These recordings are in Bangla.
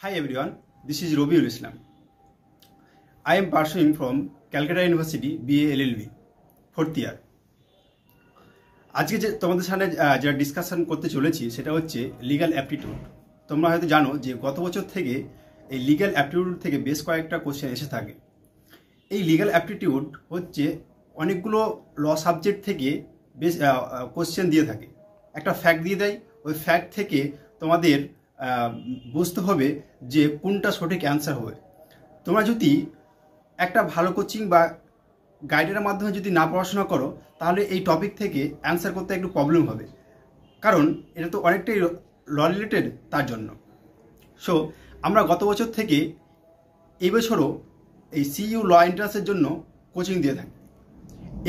Hi everyone, this is Robiul Islam. I am pursuing from Calcutta University BA LLB, 4th year. আজকে যে তোমাদের সামনে যেটা ডিসকাশন করতে চলেছি সেটা হচ্ছে লিগ্যাল অ্যাপটিটিউড। তোমরা হয়তো জানো যে গত বছর থেকে এই লিগ্যাল অ্যাপটিটিউড থেকে বেশ কয়েকটা কোশ্চেন এসে থাকে। এই লিগ্যাল অ্যাপটিটিউড হচ্ছে অনেকগুলো ল সাবজেক্ট থেকে বেশ কোশ্চেন দিয়ে থাকে। একটা ফ্যাক্ট দিয়ে দেয়, ওই ফ্যাক্ট থেকে তোমাদের বুঝতে হবে যে কোনটা সঠিক অ্যান্সার হবে। তোমরা যদি একটা ভালো কোচিং বা গাইডের মাধ্যমে যদি না পড়াশোনা করো তাহলে এই টপিক থেকে অ্যান্সার করতে একটু প্রবলেম হবে, কারণ এটা তো অনেকটাই ল রিলেটেড তার জন্য। সো আমরা গত বছর থেকে এই বছরও এই সিইউ ল এন্ট্রান্সের জন্য কোচিং দিয়ে থাকি।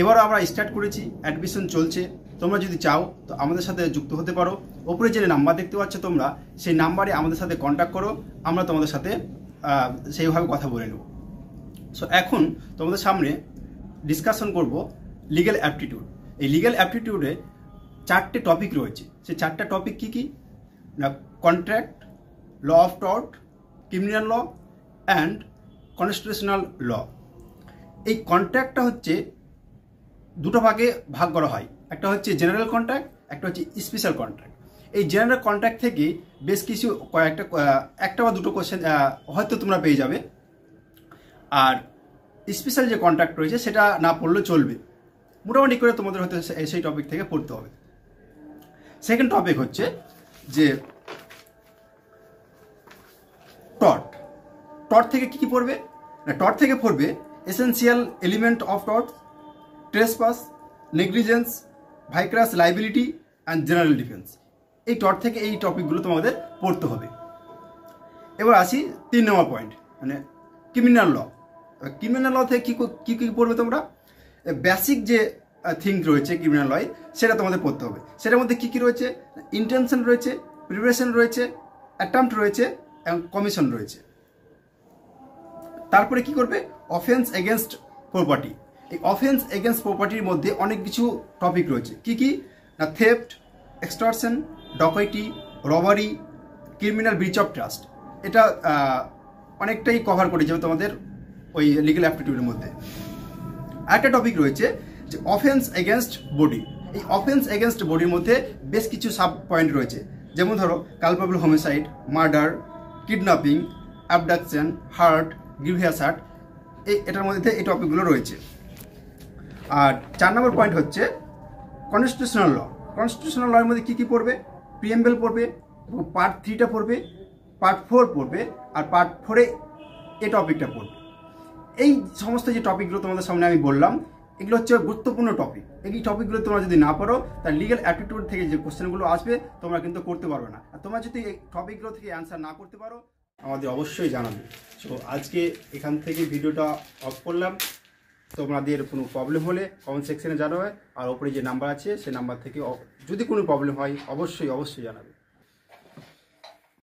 এবারও আমরা স্টার্ট করেছি, অ্যাডমিশন চলছে। তোমরা যদি চাও তো আমাদের সাথে যুক্ত হতে পারো। ওপরে যে নাম্বার দেখতে পাচ্ছ তোমরা, সেই নাম্বারে আমাদের সাথে কন্ট্যাক্ট করো, আমরা তোমাদের সাথে সেইভাবে কথা বলে নেব। সো এখন তোমাদের সামনে ডিসকাশন করব লিগ্যাল অ্যাপটিটিউড। এই লিগ্যাল অ্যাপটিটিউডে 4টে টপিক রয়েছে। সেই 4টা টপিক কি কি না, contract, law of tort, criminal law and constitutional law. এই কন্ট্রাক্টটা হচ্ছে দুটো ভাগে ভাগ করা হয়, একটা হচ্ছে জেনারেল কন্ট্রাক্ট, একটা হচ্ছে স্পেশাল কন্ট্রাক্ট। এই জেনারেল কন্ট্রাক্ট থেকে বেশ কিছু একটা বা দুটো কোশ্চেন হয়তো তোমরা পেয়ে যাবে। আর স্পেশাল যে কন্ট্রাক্ট রয়েছে সেটা না পড়লেও চলবে, মোটামুটি করে তোমাদের হয়তো সেই টপিক থেকে পড়তে হবে। সেকেন্ড টপিক হচ্ছে যে টর্ট। টর্ট থেকে কি কি পড়বে না, টর্ট থেকে পড়বে essential element of tort, trespass, negligence, vicarious liability and general defence. এই টর্ট থেকে এই টপিকগুলো তোমাদের পড়তে হবে। এবার আসি 3 নম্বর পয়েন্ট, মানে ক্রিমিনাল ল। ক্রিমিনাল ল থেকে কী কী পড়বে তোমরা, বেসিক যে থিংস রয়েছে ক্রিমিনাল লয় সেটা তোমাদের পড়তে হবে। সেটার মধ্যে কী কী রয়েছে, ইন্টেনশন রয়েছে, প্রিপারেশন রয়েছে, অ্যাটেম্পট রয়েছে এবং কমিশন রয়েছে। তারপরে কি করবে, অফেন্স এগেনস্ট প্রপার্টি। এই অফেন্স এগেনস্ট প্রপার্টির মধ্যে অনেক কিছু টপিক রয়েছে। কি কি না, theft, extortion, dacoity, robbery, criminal breach of trust. এটা অনেকটাই কভার করে যাবে তোমাদের ওই লিগ্যাল অ্যাপটিটিউডের মধ্যে। আরেকটা টপিক রয়েছে যে অফেন্স এগেনস্ট বডি। এই অফেন্স এগেনস্ট বডির মধ্যে বেশ কিছু সাব পয়েন্ট রয়েছে, যেমন ধরো culpable homicide, murder, kidnapping, abduction, heart, grievous heart. এটার মধ্যে এই টপিকগুলো রয়েছে। আর 4 নম্বর পয়েন্ট হচ্ছে কনস্টিটিউশনাল ল। কনস্টিটিউশনাল লয়ের মধ্যে কী কী পড়বে, প্রিএম্বল পড়বে, এবং পার্ট 3টা পড়বে, পার্ট 4 পড়বে, আর পার্ট 4-এ এই টপিকটা পড়বে। এই সমস্ত যে টপিকগুলো তোমাদের সামনে আমি বললাম, এগুলো হচ্ছে গুরুত্বপূর্ণ টপিক। এই টপিকগুলো তোমরা যদি না পড়ো তাহলে লিগ্যাল অ্যাপটিটিউড থেকে যে কোশ্চেনগুলো আসবে তোমরা কিন্তু করতে পারবে না। আর তোমরা যদি এই টপিকগুলো থেকে অ্যান্সার না করতে পারো আমাদের অবশ্যই জানাবে। সো আজকে এখান থেকে ভিডিওটা অফ করলাম। তোমাদের কোনো প্রবলেম হলে কমেন্ট সেকশনে জানাবে, আর ওপরে যে নাম্বার আছে সেই নাম্বার থেকে যদি কোনো প্রবলেম হয় অবশ্যই জানাবে।